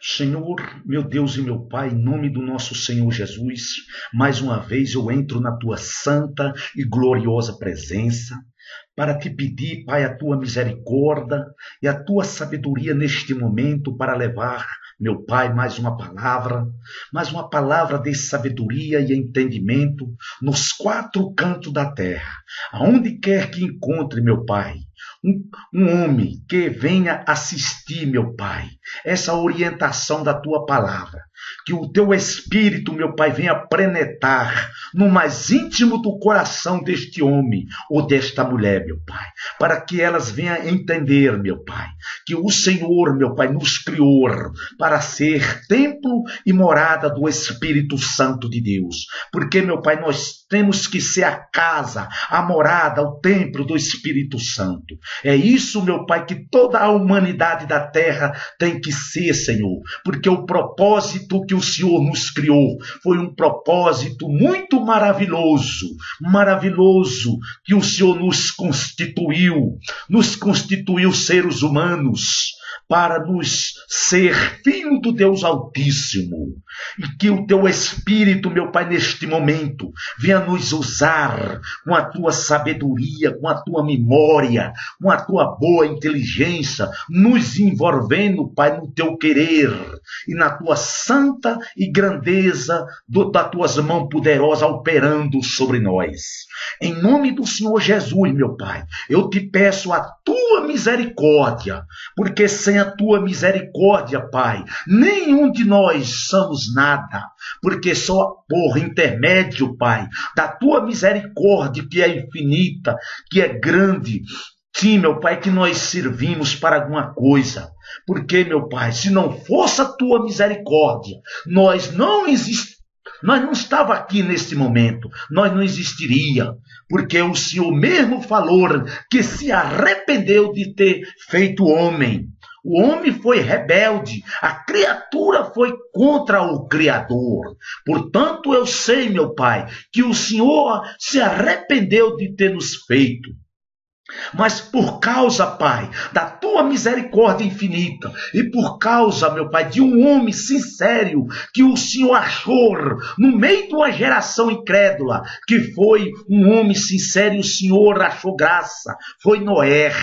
Senhor, meu Deus e meu Pai, em nome do nosso Senhor Jesus, mais uma vez eu entro na tua santa e gloriosa presença para te pedir, Pai, a tua misericórdia e a tua sabedoria neste momento para levar, meu Pai, mais uma palavra de sabedoria e entendimento nos quatro cantos da terra, aonde quer que encontre, meu Pai, um homem que venha assistir, meu Pai, essa orientação da tua palavra, que o teu Espírito, meu Pai, venha penetrar no mais íntimo do coração deste homem ou desta mulher, meu Pai, para que elas venham entender, meu Pai, que o Senhor, meu Pai, nos criou para ser templo e morada do Espírito Santo de Deus, porque, meu Pai, nós temos que ser a casa, a morada, o templo do Espírito Santo. É isso, meu Pai, que toda a humanidade da terra tem que ser, Senhor, porque o propósito que o Senhor nos criou foi um propósito muito maravilhoso, que o Senhor nos constituiu seres humanos, para nos ser filho do Deus Altíssimo. E que o teu Espírito, meu Pai, neste momento, venha nos usar com a tua sabedoria, com a tua memória, com a tua boa inteligência, nos envolvendo, Pai, no teu querer e na tua santa e grandeza das tuas mãos poderosas operando sobre nós. Em nome do Senhor Jesus, meu Pai, eu te peço a tua misericórdia, porque sem a tua misericórdia, Pai, nenhum de nós somos nada, porque só por intermédio, Pai, da tua misericórdia, que é infinita, que é grande, sim, meu Pai, que nós servimos para alguma coisa. Porque, meu Pai, se não fosse a tua misericórdia, nós não estava aqui neste momento, nós não existiria, porque o Senhor mesmo falou que se arrependeu de ter feito homem. O homem foi rebelde, a criatura foi contra o Criador. Portanto, eu sei, meu Pai, que o Senhor se arrependeu de ter nos feito. Mas por causa, Pai, da tua misericórdia infinita e por causa, meu Pai, de um homem sincero que o Senhor achou no meio de uma geração incrédula, que foi um homem sincero e o Senhor achou graça, foi Noé.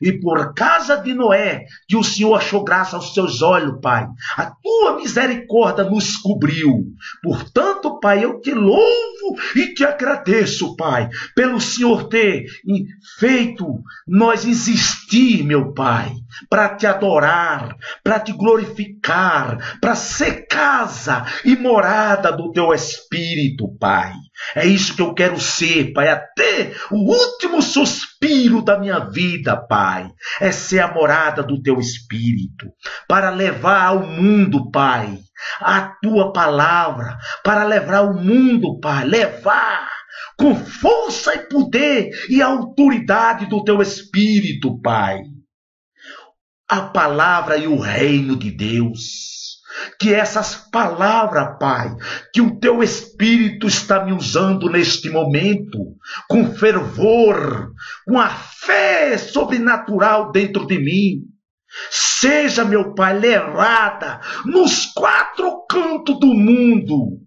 E por causa de Noé, que o Senhor achou graça aos seus olhos, Pai, a tua misericórdia nos cobriu. Portanto, Pai, eu te louvo e te agradeço, Pai, pelo Senhor ter feito nós existir, meu Pai, para te adorar, para te glorificar, para ser casa e morada do teu Espírito, Pai. É isso que eu quero ser, Pai, até o último suspiro da minha vida, Pai. É ser a morada do teu Espírito, para levar ao mundo, Pai, a tua palavra, para levar ao mundo, Pai, levar com força e poder e autoridade do teu Espírito, Pai, a palavra e o reino de Deus. Que essas palavras, Pai, que o teu Espírito está me usando neste momento, com fervor, com a fé sobrenatural dentro de mim, seja, meu Pai, levada nos quatro cantos do mundo,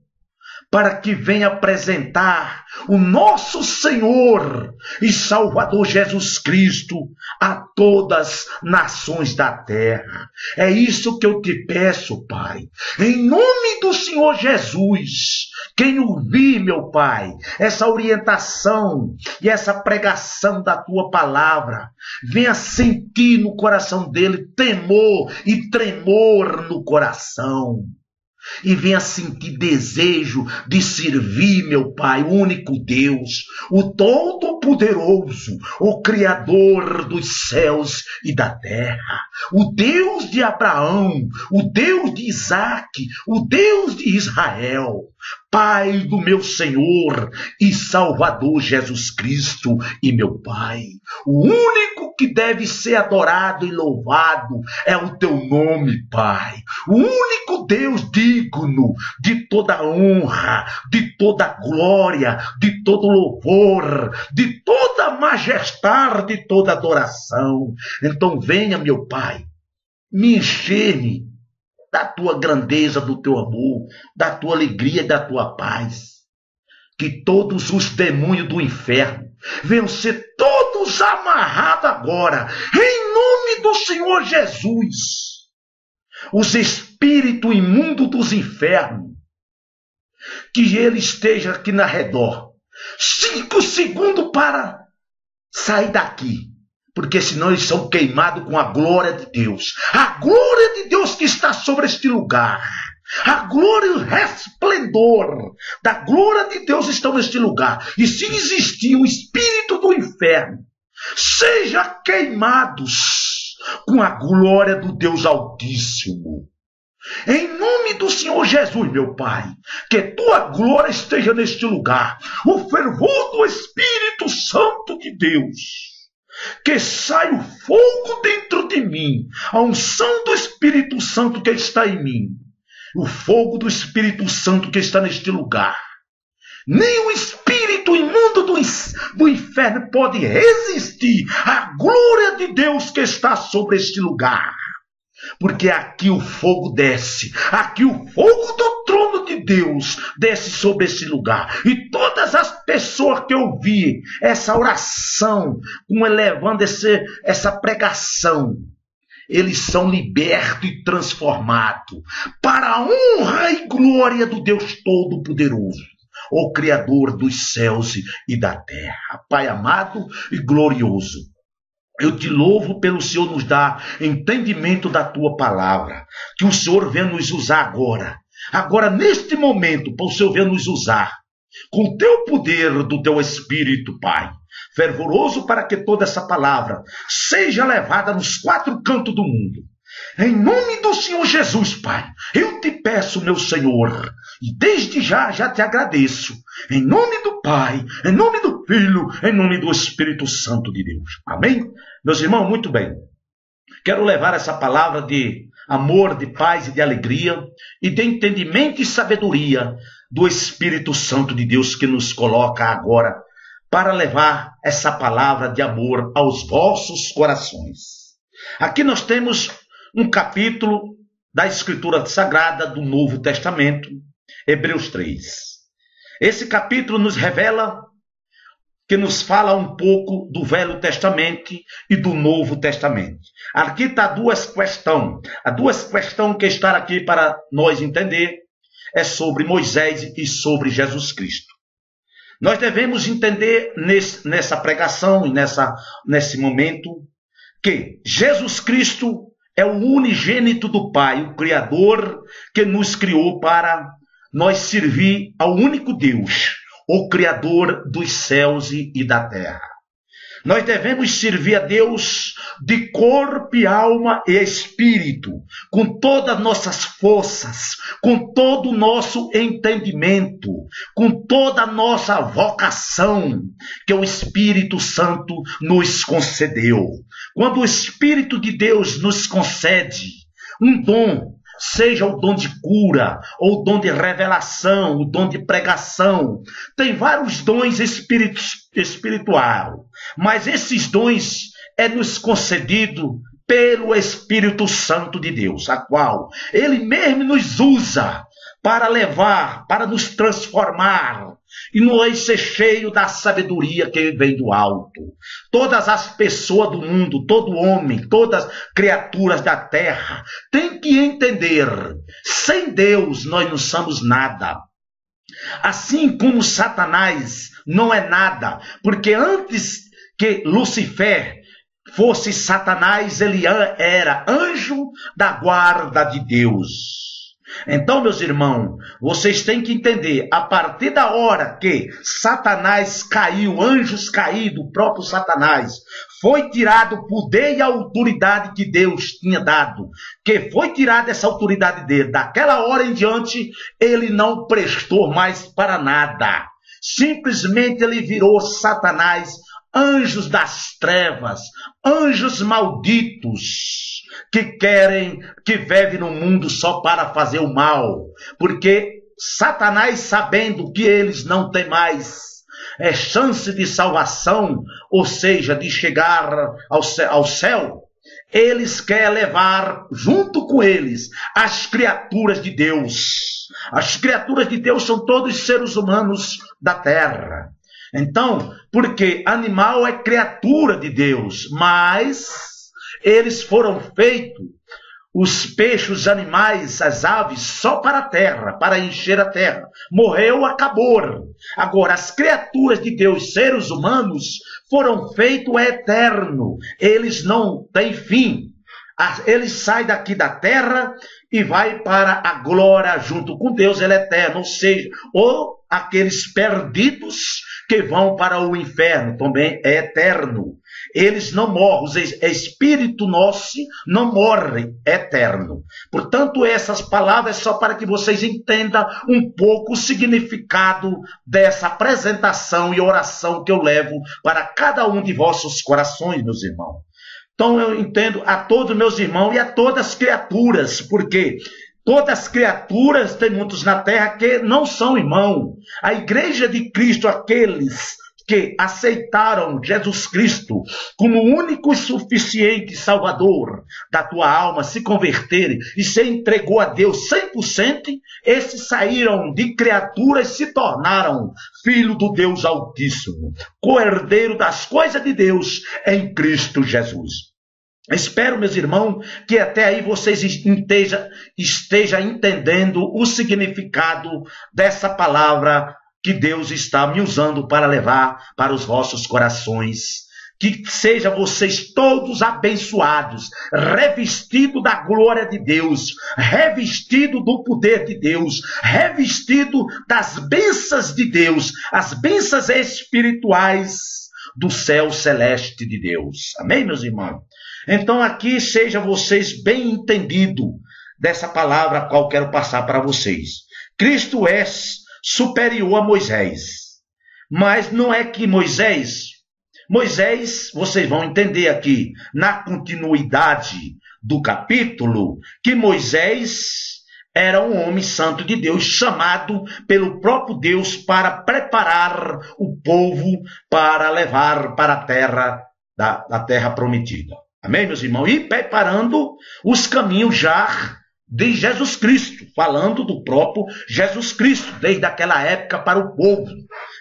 para que venha apresentar o nosso Senhor e Salvador Jesus Cristo a todas as nações da terra. É isso que eu te peço, Pai, em nome do Senhor Jesus. Quem ouvir, meu Pai, essa orientação e essa pregação da tua palavra, venha sentir no coração dele temor e tremor no coração. E venha sentir desejo de servir, meu Pai, o único Deus, o Todo-Poderoso, o Criador dos céus e da terra, o Deus de Abraão, o Deus de Isaque, o Deus de Israel, Pai do meu Senhor e Salvador Jesus Cristo e meu Pai. O único que deve ser adorado e louvado é o teu nome, Pai. O único Deus digno de toda honra, de toda glória, de todo louvor, de toda majestade, de toda adoração. Então venha, meu Pai, me encher-me da tua grandeza, do teu amor, da tua alegria e da tua paz. Que todos os demônios do inferno venham ser todos amarrados agora, em nome do Senhor Jesus. Os espíritos imundos dos infernos, que ele esteja aqui na redor. 5 segundos para sair daqui, porque senão eles são queimados com a glória de Deus. A glória de Deus que está sobre este lugar. A glória e o resplendor da glória de Deus estão neste lugar. E se existir um espírito do inferno, seja queimados com a glória do Deus Altíssimo. Em nome do Senhor Jesus, meu Pai, que tua glória esteja neste lugar. O fervor do Espírito Santo de Deus. Que saia o fogo dentro de mim. A unção do Espírito Santo que está em mim. O fogo do Espírito Santo que está neste lugar. Nem o espírito imundo do inferno pode resistir à glória de Deus que está sobre este lugar. Porque aqui o fogo desce, aqui o fogo do trono de Deus desce sobre esse lugar. E todas as pessoas que ouvir essa oração, elevando essa pregação, eles são libertos e transformados para a honra e glória do Deus Todo-Poderoso, o Criador dos céus e da terra. Pai amado e glorioso, eu te louvo pelo Senhor nos dar entendimento da tua palavra. Que o Senhor venha nos usar agora. Agora, neste momento, para o Senhor venha nos usar. Com o teu poder do teu Espírito, Pai. Fervoroso para que toda essa palavra seja levada nos 4 cantos do mundo. Em nome do Senhor Jesus, Pai, eu te peço, meu Senhor, e desde já te agradeço, em nome do Pai, em nome do Filho, em nome do Espírito Santo de Deus. Amém? Meus irmãos, muito bem. Quero levar essa palavra de amor, de paz e de alegria, e de entendimento e sabedoria do Espírito Santo de Deus que nos coloca agora para levar essa palavra de amor aos vossos corações. Aqui nós temos um capítulo da Escritura Sagrada do Novo Testamento, Hebreus 3. Esse capítulo nos revela, que nos fala um pouco do Velho Testamento e do Novo Testamento. Aqui está duas questões. As duas questões que estão aqui para nós entender é sobre Moisés e sobre Jesus Cristo. Nós devemos entender nessa pregação e nesse momento que Jesus Cristo é o unigênito do Pai, o Criador que nos criou para nós servir ao único Deus, o Criador dos céus e da terra. Nós devemos servir a Deus de corpo e alma e espírito, com todas as nossas forças, com todo o nosso entendimento, com toda a nossa vocação que o Espírito Santo nos concedeu. Quando o Espírito de Deus nos concede um dom, seja o dom de cura, ou o dom de revelação, o dom de pregação. Tem vários dons espirituais, mas esses dons é nos concedido pelo Espírito Santo de Deus, a qual Ele mesmo nos usa para levar, para nos transformar, e nós ser cheio da sabedoria que vem do alto. Todas as pessoas do mundo, todo homem, todas as criaturas da terra, têm que entender, sem Deus nós não somos nada. Assim como Satanás não é nada, porque antes que Lucifer fosse Satanás, ele era anjo da guarda de Deus. Então, meus irmãos, vocês têm que entender, a partir da hora que Satanás caiu, anjos caídos, o próprio Satanás, foi tirado o poder e a autoridade que Deus tinha dado, que foi tirada essa autoridade dele. Daquela hora em diante, ele não prestou mais para nada. Simplesmente ele virou Satanás, anjos das trevas, anjos malditos, que vivem no mundo só para fazer o mal, porque Satanás, sabendo que eles não têm mais chance de salvação, ou seja, de chegar ao céu, eles querem levar junto com eles as criaturas de Deus. As criaturas de Deus são todos seres humanos da terra. Então, porque animal é criatura de Deus, mas eles foram feitos, os peixes, os animais, as aves, só para a terra, para encher a terra. Morreu, acabou. Agora, as criaturas de Deus, seres humanos, foram feitos eterno. Eles não têm fim. Eles saem daqui da terra e vai para a glória junto com Deus, ele é eterno. Ou seja, ou aqueles perdidos que vão para o inferno, também é eterno. Eles não morrem, o Espírito nosso não morre, é eterno. Portanto, essas palavras só para que vocês entendam um pouco o significado dessa apresentação e oração que eu levo para cada um de vossos corações, meus irmãos. Então eu entendo a todos meus irmãos e a todas as criaturas, porque todas as criaturas, tem muitos na terra que não são irmãos. A igreja de Cristo, aqueles que aceitaram Jesus Cristo como o único e suficiente Salvador da tua alma, se converterem e se entregou a Deus 100%, esses saíram de criaturas e se tornaram filho do Deus Altíssimo, co-herdeiro das coisas de Deus em Cristo Jesus. Espero, meus irmãos, que até aí vocês estejam entendendo o significado dessa palavra que Deus está me usando para levar para os vossos corações. Que sejam vocês todos abençoados, revestidos da glória de Deus, revestidos do poder de Deus, revestidos das bênçãos de Deus, as bênçãos espirituais do céu celeste de Deus. Amém, meus irmãos? Então aqui sejam vocês bem entendidos dessa palavra a qual quero passar para vocês. Cristo é superior a Moisés, mas não é que Moisés, vocês vão entender aqui, na continuidade do capítulo, que Moisés era um homem santo de Deus, chamado pelo próprio Deus para preparar o povo para levar para a terra, da terra prometida. Amém, meus irmãos? E preparando os caminhos já de Jesus Cristo, falando do próprio Jesus Cristo, desde aquela época para o povo,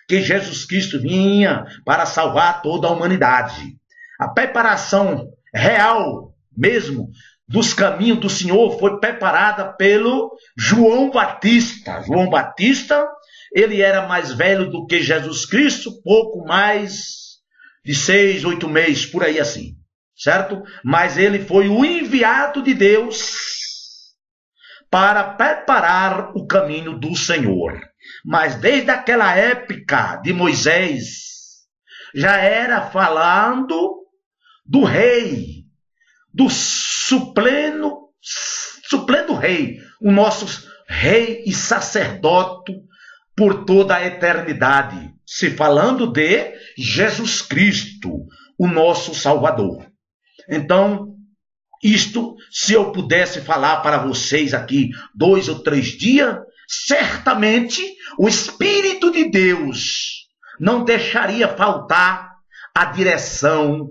que Jesus Cristo vinha para salvar toda a humanidade. A preparação real mesmo dos caminhos do Senhor foi preparada pelo João Batista. João Batista, ele era mais velho do que Jesus Cristo, pouco mais de 6, 8 meses, por aí assim, certo? Mas ele foi o enviado de Deus para preparar o caminho do Senhor. Mas desde aquela época de Moisés, já era falando do rei, do supleno rei, o nosso rei e sacerdote por toda a eternidade, se falando de Jesus Cristo, o nosso Salvador. Então, isto, se eu pudesse falar para vocês aqui 2 ou 3 dias, certamente o Espírito de Deus não deixaria faltar a direção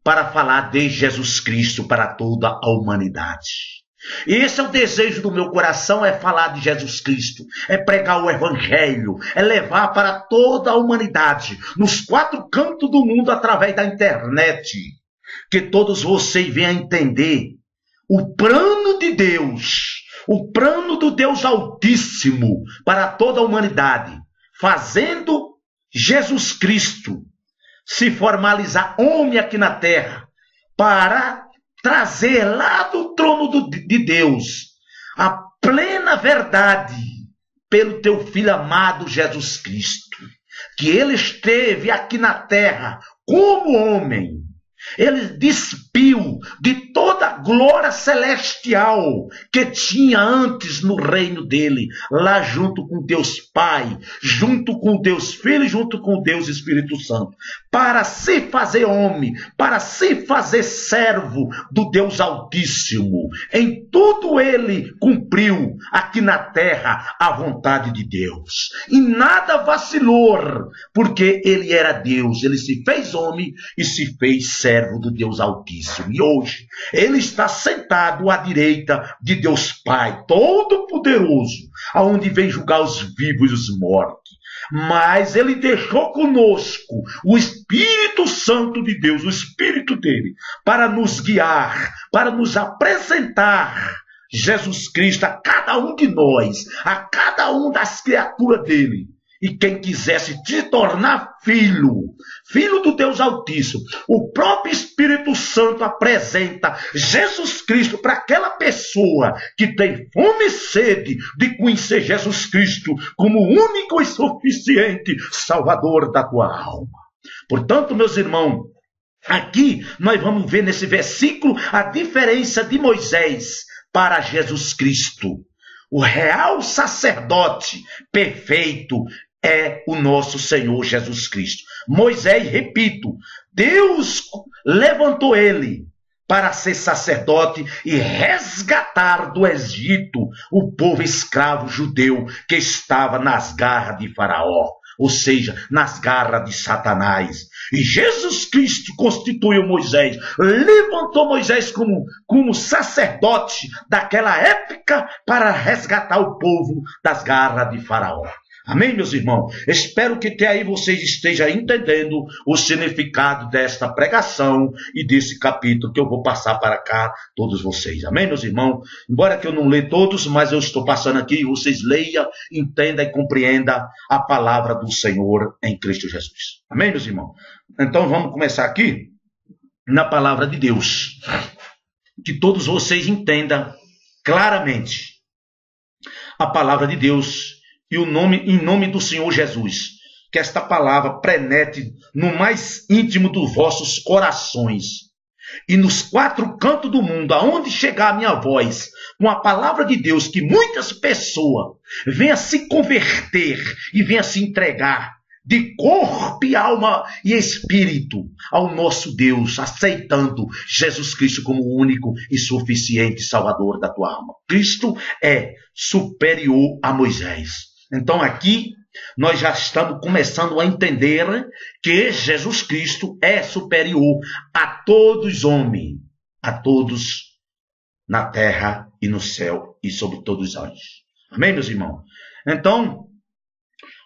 para falar de Jesus Cristo para toda a humanidade. Esse é o desejo do meu coração, é falar de Jesus Cristo, é pregar o Evangelho, é levar para toda a humanidade, nos 4 cantos do mundo, através da internet, que todos vocês venham entender o plano de Deus, o plano do Deus Altíssimo para toda a humanidade, fazendo Jesus Cristo se formalizar homem aqui na terra, para trazer lá do trono de Deus a plena verdade pelo teu Filho amado Jesus Cristo, que ele esteve aqui na terra como homem. Ele despiu de toda a glória celestial que tinha antes no reino dele, lá junto com Deus Pai, junto com Deus Filho, junto com Deus Espírito Santo, para se fazer homem, para se fazer servo do Deus Altíssimo. Em tudo ele cumpriu aqui na terra a vontade de Deus. E nada vacilou, porque ele era Deus, ele se fez homem e se fez servo. servo do Deus Altíssimo. E hoje ele está sentado à direita de Deus Pai Todo-Poderoso, aonde vem julgar os vivos e os mortos. Mas ele deixou conosco o Espírito Santo de Deus, o Espírito dele, para nos guiar, para nos apresentar Jesus Cristo a cada um de nós, a cada um das criaturas dele. E quem quisesse se tornar filho do Deus Altíssimo, o próprio Espírito Santo apresenta Jesus Cristo para aquela pessoa que tem fome e sede de conhecer Jesus Cristo como o único e suficiente Salvador da tua alma. Portanto, meus irmãos, aqui nós vamos ver nesse versículo a diferença de Moisés para Jesus Cristo. O real sacerdote perfeito é o nosso Senhor Jesus Cristo. Moisés, repito, Deus levantou ele para ser sacerdote e resgatar do Egito o povo escravo judeu que estava nas garras de Faraó, ou seja, nas garras de Satanás. E Jesus Cristo constituiu Moisés, levantou Moisés como sacerdote daquela época para resgatar o povo das garras de Faraó. Amém, meus irmãos? Espero que até aí vocês estejam entendendo o significado desta pregação e desse capítulo que eu vou passar para cá, todos vocês. Amém, meus irmãos? Embora que eu não leia todos, mas eu estou passando aqui, vocês leiam, entendam e compreendam a palavra do Senhor em Cristo Jesus. Amém, meus irmãos? Então vamos começar aqui na palavra de Deus. Que todos vocês entendam claramente a palavra de Deus e em nome do Senhor Jesus, que esta palavra penetre no mais íntimo dos vossos corações e nos quatro cantos do mundo, aonde chegar a minha voz, com a palavra de Deus, que muitas pessoas venham se converter e venham se entregar de corpo e alma e espírito ao nosso Deus, aceitando Jesus Cristo como o único e suficiente Salvador da tua alma. Cristo é superior a Moisés. Então aqui nós já estamos começando a entender que Jesus Cristo é superior a todos os homens, a todos na terra e no céu e sobre todos os anjos. Amém, meus irmãos? Então,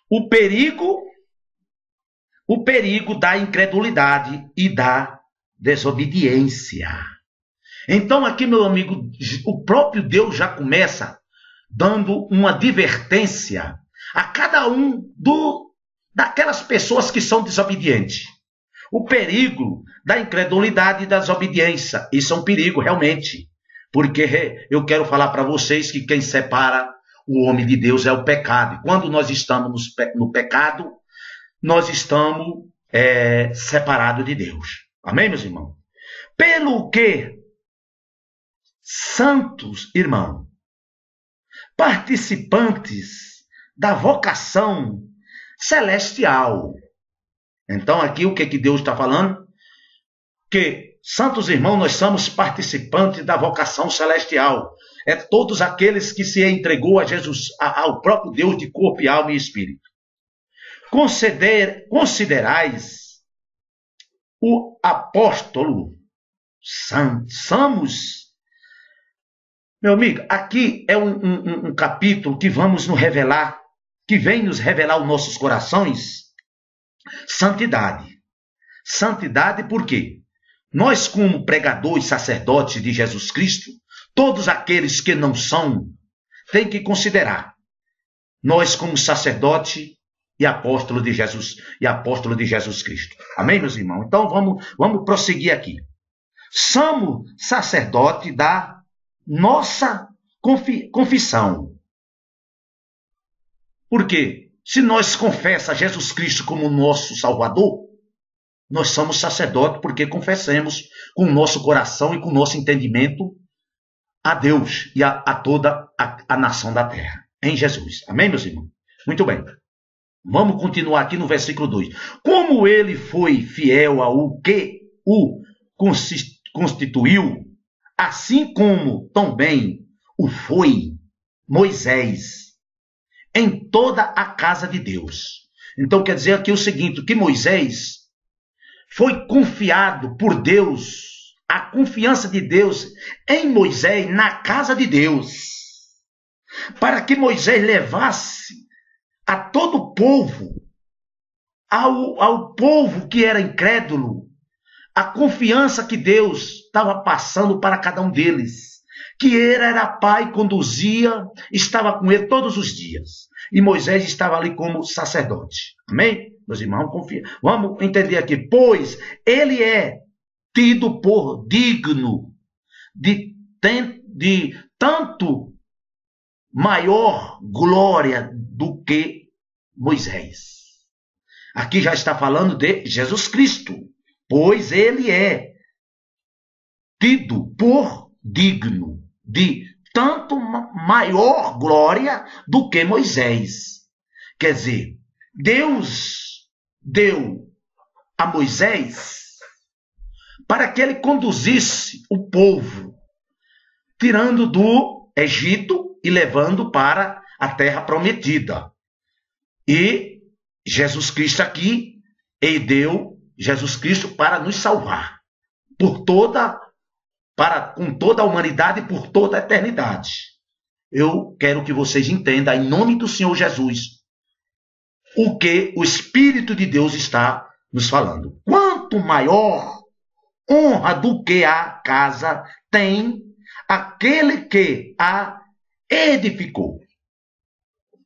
o perigo da incredulidade e da desobediência. Então aqui, meu amigo, o próprio Deus já começa dando uma advertência a cada um daquelas pessoas que são desobedientes. O perigo da incredulidade e da desobediência. Isso é um perigo, realmente. Porque eu quero falar para vocês que quem separa o homem de Deus é o pecado. E quando nós estamos no pecado, nós estamos separados de Deus. Amém, meus irmãos? Pelo que, santos irmãos, participantes da vocação celestial. Então aqui o que Deus está falando? Que, santos irmãos, nós somos participantes da vocação celestial. É todos aqueles que se entregou a Jesus, ao próprio Deus de corpo e alma e espírito. Considerais o apóstolo santo. Somos. Meu amigo, aqui é um capítulo que vamos nos revelar, que vem nos revelar os nossos corações, santidade. Santidade por quê? Nós, como pregadores, sacerdotes de Jesus Cristo, todos aqueles que não são, têm que considerar. Nós, como sacerdote e apóstolo de Jesus Cristo. Amém, meus irmãos? Então vamos prosseguir aqui. Somos sacerdote da nossa confissão. Por quê? Se nós confessamos Jesus Cristo como nosso Salvador, nós somos sacerdote porque confessamos com o nosso coração e com o nosso entendimento a Deus e a toda a nação da terra, em Jesus. Amém, meus irmãos? Muito bem. Vamos continuar aqui no versículo 2. Como ele foi fiel ao que o constituiu, assim como também o foi Moisés em toda a casa de Deus. Então quer dizer aqui o seguinte, que Moisés foi confiado por Deus, a confiança de Deus em Moisés na casa de Deus, para que Moisés levasse a todo o povo, ao povo que era incrédulo, a confiança que Deus estava passando para cada um deles, que ele era pai, conduzia, estava com ele todos os dias. E Moisés estava ali como sacerdote. Amém? Meus irmãos, confia. Vamos entender aqui. Pois ele é tido por digno de tanto maior glória do que Moisés. Aqui já está falando de Jesus Cristo. Pois ele é tido por digno de tanto maior glória do que Moisés. Quer dizer, Deus deu a Moisés para que ele conduzisse o povo, tirando do Egito e levando para a terra prometida. E Jesus Cristo aqui, ele deu Jesus Cristo para nos salvar com toda a humanidade e por toda a eternidade. Eu quero que vocês entendam, em nome do Senhor Jesus, o que o Espírito de Deus está nos falando. Quanto maior honra do que a casa tem aquele que a edificou.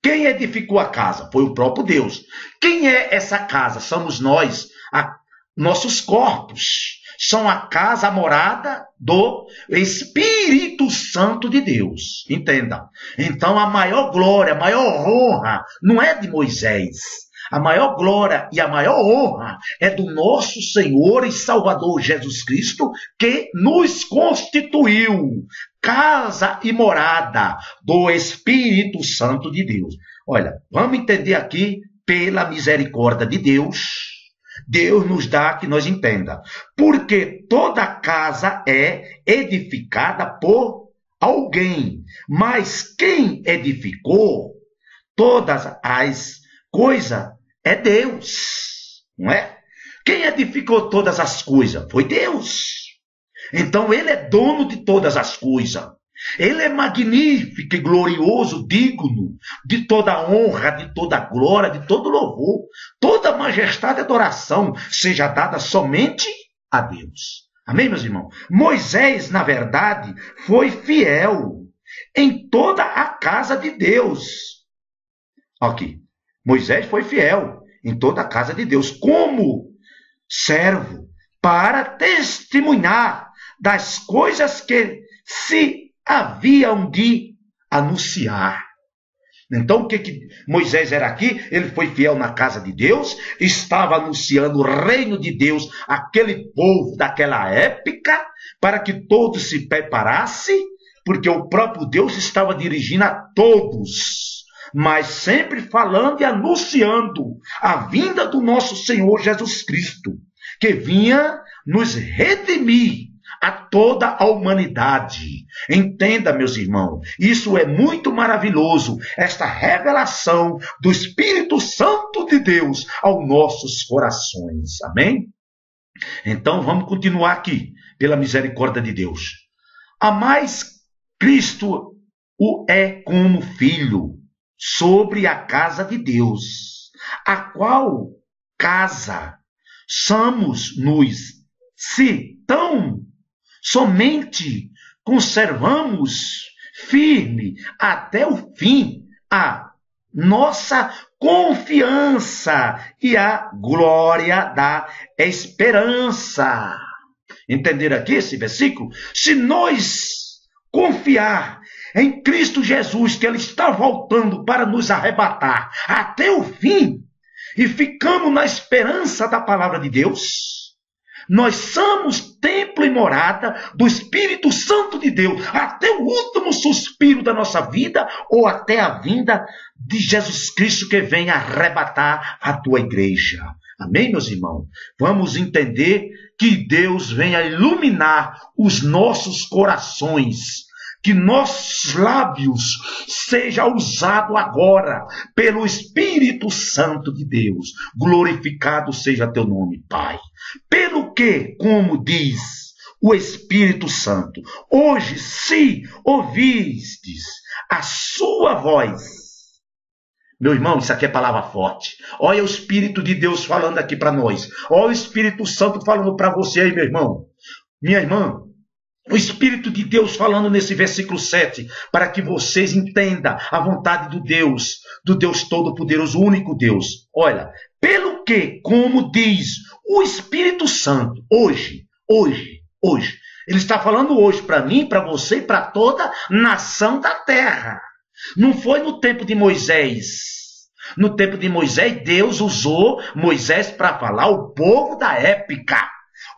Quem edificou a casa? Foi o próprio Deus. Quem é essa casa? Somos nós, nossos corpos. São a casa, a morada do Espírito Santo de Deus. Entenda. Então a maior glória, a maior honra não é de Moisés. A maior glória e a maior honra é do nosso Senhor e Salvador Jesus Cristo, que nos constituiu casa e morada do Espírito Santo de Deus. Olha, vamos entender aqui, pela misericórdia de Deus, Deus nos dá que nós entenda. Porque toda casa é edificada por alguém, mas quem edificou todas as coisas é Deus, não é? Quem edificou todas as coisas foi Deus. Então ele é dono de todas as coisas. Ele é magnífico e glorioso, digno de toda honra, de toda glória, de todo louvor. Toda majestade e adoração seja dada somente a Deus. Amém, meus irmãos? Moisés, na verdade, foi fiel em toda a casa de Deus. Aqui, Moisés foi fiel em toda a casa de Deus, como servo, para testemunhar das coisas que se haviam de anunciar. Então, o que Moisés era aqui? Ele foi fiel na casa de Deus, estava anunciando o reino de Deus àquele povo daquela época, para que todos se preparassem, porque o próprio Deus estava dirigindo a todos, mas sempre falando e anunciando a vinda do nosso Senhor Jesus Cristo, que vinha nos redimir a toda a humanidade. Entenda, meus irmãos, isso é muito maravilhoso, esta revelação do Espírito Santo de Deus aos nossos corações. Amém? Então vamos continuar aqui, pela misericórdia de Deus. A mais Cristo o é como filho sobre a casa de Deus, a qual casa somos nos, se tão somente conservamos firme até o fim a nossa confiança e a glória da esperança. Entenderam aqui esse versículo? Se nós confiar em Cristo Jesus, que Ele está voltando para nos arrebatar até o fim, e ficamos na esperança da palavra de Deus, nós somos templo e morada do Espírito Santo de Deus, até o último suspiro da nossa vida, ou até a vinda de Jesus Cristo, que vem arrebatar a tua igreja. Amém, meus irmãos? Vamos entender que Deus venha iluminar os nossos corações, que nossos lábios seja usado agora pelo Espírito Santo de Deus. Glorificado seja teu nome, Pai. Pelo que, como diz o Espírito Santo, hoje, se ouvistes a sua voz. Meu irmão, isso aqui é palavra forte. Olha o Espírito de Deus falando aqui para nós. Olha o Espírito Santo falando para você aí, meu irmão. Minha irmã, o Espírito de Deus falando nesse versículo 7, para que vocês entendam a vontade do Deus Todo-Poderoso, o único Deus. Olha, pelo que, como diz o Espírito Santo, hoje, ele está falando hoje para mim, para você e para toda nação da terra. Não foi no tempo de Moisés. No tempo de Moisés, Deus usou Moisés para falar ao povo da época.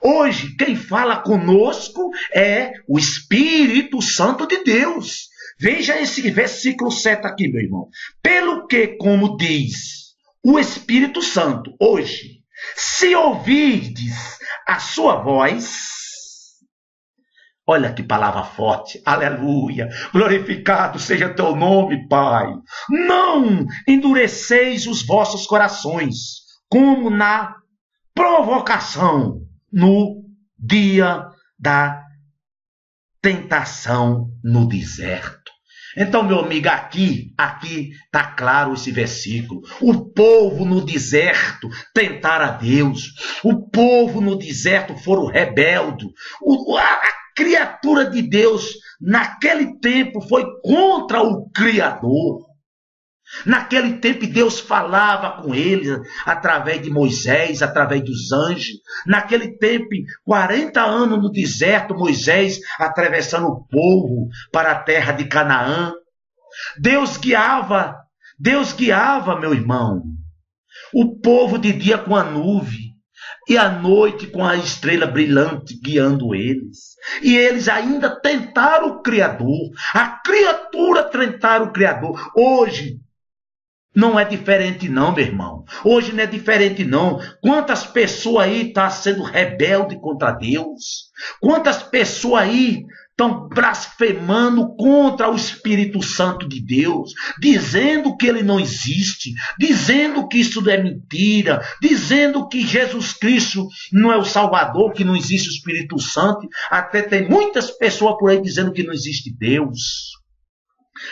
Hoje, quem fala conosco é o Espírito Santo de Deus. Veja esse versículo 7 aqui, meu irmão. Pelo que, como diz o Espírito Santo, hoje, se ouvirdes a sua voz... Olha que palavra forte, aleluia, glorificado seja teu nome, Pai. Não endureceis os vossos corações, como na provocação, no dia da tentação no deserto. Então, meu amigo, aqui está claro esse versículo. O povo no deserto tentaram a Deus. O povo no deserto foram rebeldes. A criatura de Deus, naquele tempo, foi contra o Criador. Naquele tempo, Deus falava com eles através de Moisés, através dos anjos. Naquele tempo, 40 anos no deserto, Moisés atravessando o povo para a terra de Canaã. Deus guiava, meu irmão, o povo de dia com a nuvem e à noite com a estrela brilhante guiando eles. E eles ainda tentaram o Criador. A criatura tentaram o Criador. Hoje não é diferente não, meu irmão. Hoje não é diferente não. Quantas pessoas aí estão sendo rebeldes contra Deus? Quantas pessoas aí estão blasfemando contra o Espírito Santo de Deus, dizendo que ele não existe, dizendo que isso é mentira, dizendo que Jesus Cristo não é o Salvador, que não existe o Espírito Santo. Até tem muitas pessoas por aí dizendo que não existe Deus.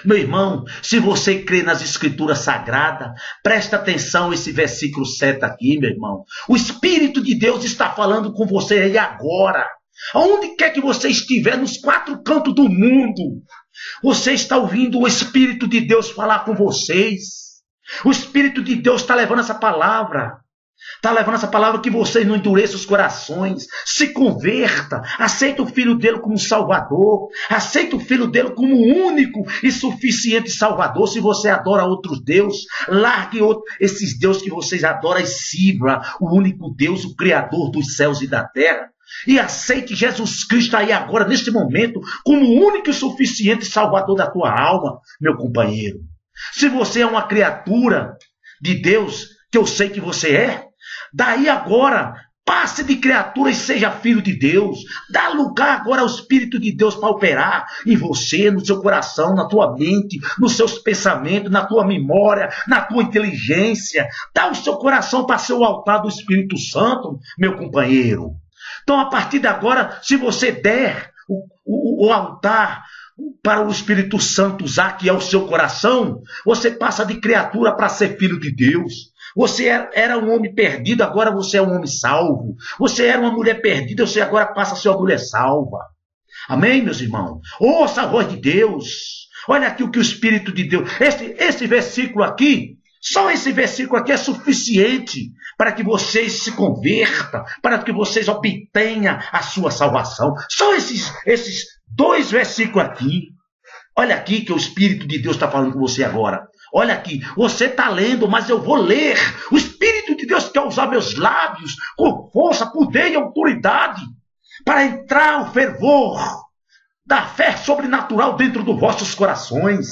Meu irmão, se você crê nas Escrituras Sagradas, presta atenção esse versículo 7 aqui, meu irmão. O Espírito de Deus está falando com você aí agora. Aonde quer que você estiver, nos 4 cantos do mundo, você está ouvindo o Espírito de Deus falar com vocês. O Espírito de Deus está levando essa palavra. Está levando essa palavra que vocês não endureçam os corações. Se converta. Aceita o Filho dele como Salvador. Aceita o Filho dele como único e suficiente Salvador. Se você adora outros deuses, largue esses deuses que vocês adoram e sirva o único Deus, o Criador dos céus e da terra. E aceite Jesus Cristo aí agora, neste momento, como o único e suficiente Salvador da tua alma, meu companheiro. Se você é uma criatura de Deus, que eu sei que você é, daí agora, passe de criatura e seja filho de Deus. Dá lugar agora ao Espírito de Deus para operar em você, no seu coração, na tua mente, nos seus pensamentos, na tua memória, na tua inteligência. Dá o seu coração para ser o altar do Espírito Santo, meu companheiro. Então, a partir de agora, se você der o altar para o Espírito Santo usar, que é o seu coração, você passa de criatura para ser filho de Deus. Você era um homem perdido, agora você é um homem salvo. Você era uma mulher perdida, você agora passa a ser uma mulher salva. Amém, meus irmãos? Ouça a voz de Deus. Olha aqui o que o Espírito de Deus... Esse versículo aqui, só esse versículo aqui é suficiente para que vocês se convertam, para que vocês obtenham a sua salvação. Só esses 2 versículos aqui. Olha aqui que o Espírito de Deus está falando com você agora. Olha aqui, você está lendo, mas eu vou ler. O Espírito de Deus quer usar meus lábios com força, poder e autoridade para entrar o fervor da fé sobrenatural dentro dos vossos corações.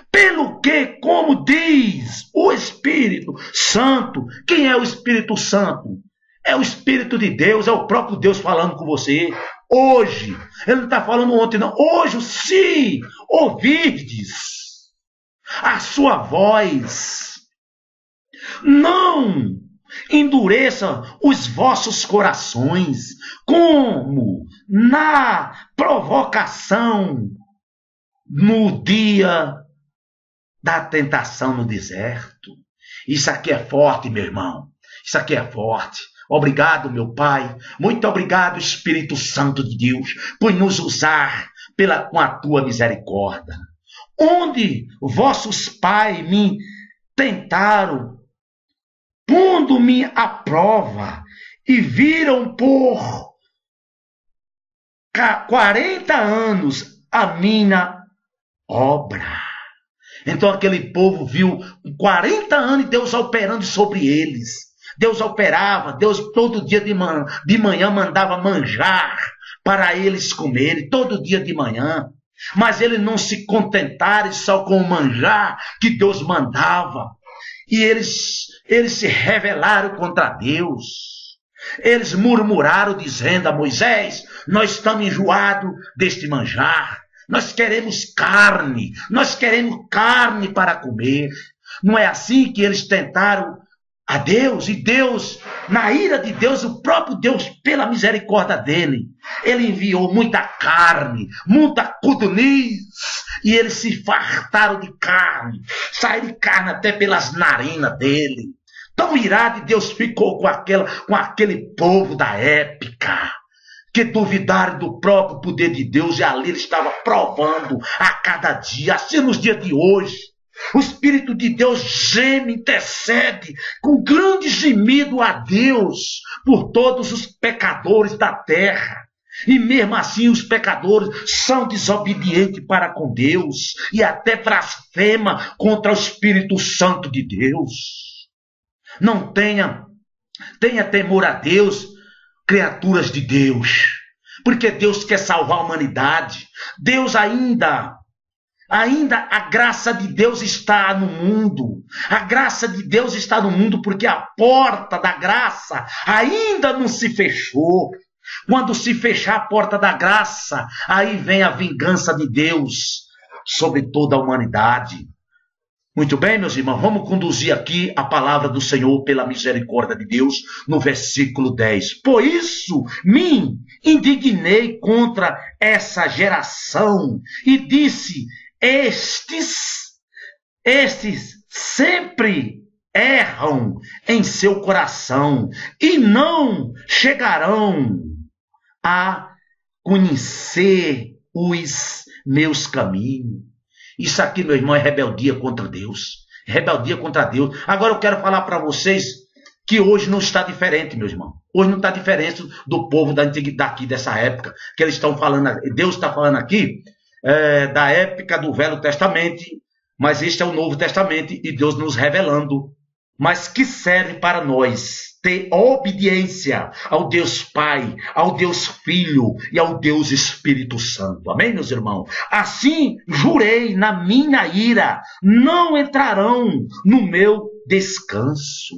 Pelo que, como diz o Espírito Santo, quem é o Espírito Santo? É o Espírito de Deus, é o próprio Deus falando com você. hoje. Ele não está falando ontem, não. Hoje, se ouvirdes a sua voz, não endureçam os vossos corações, como na provocação no dia da tentação no deserto. Isso aqui é forte, meu irmão. Isso aqui é forte. Obrigado, meu Pai. Muito obrigado, Espírito Santo de Deus, por nos usar com a tua misericórdia. Onde vossos pais me tentaram, pondo-me à prova, e viram por 40 anos a minha obra. Então aquele povo viu 40 anos Deus operando sobre eles. Deus operava, Deus todo dia de manhã mandava manjar para eles comerem, todo dia de manhã. Mas eles não se contentaram só com o manjar que Deus mandava. E eles se rebelaram contra Deus. Eles murmuraram dizendo a Moisés: nós estamos enjoados deste manjar. Nós queremos carne para comer. Não é assim que eles tentaram a Deus? E Deus, na ira de Deus, o próprio Deus, pela misericórdia dele, ele enviou muita carne, muita codorniz, e eles se fartaram de carne, saiu de carne até pelas narinas dele. Tão irado Deus ficou com aquele povo da época, que duvidaram do próprio poder de Deus, e ali ele estava provando a cada dia. Assim nos dias de hoje, o Espírito de Deus geme, intercede com grande gemido a Deus por todos os pecadores da terra. E mesmo assim os pecadores são desobedientes para com Deus e até blasfema contra o Espírito Santo de Deus. Não tenha temor a Deus, criaturas de Deus, porque Deus quer salvar a humanidade. Deus ainda a graça de Deus está no mundo. A graça de Deus está no mundo porque a porta da graça ainda não se fechou. Quando se fechar a porta da graça, aí vem a vingança de Deus sobre toda a humanidade. Muito bem, meus irmãos, vamos conduzir aqui a palavra do Senhor pela misericórdia de Deus no versículo 10. Por isso me indignei contra essa geração e disse: estes sempre erram em seu coração e não chegarão a conhecer os meus caminhos. Isso aqui, meu irmão, é rebeldia contra Deus. Rebeldia contra Deus. Agora eu quero falar para vocês que hoje não está diferente, meu irmão. Hoje não está diferente do povo daqui dessa época, que eles estão falando. Deus está falando aqui da época do Velho Testamento, mas este é o Novo Testamento e Deus nos revelando, mas que serve para nós ter obediência ao Deus Pai, ao Deus Filho e ao Deus Espírito Santo. Amém, meus irmãos? Assim jurei na minha ira, não entrarão no meu descanso.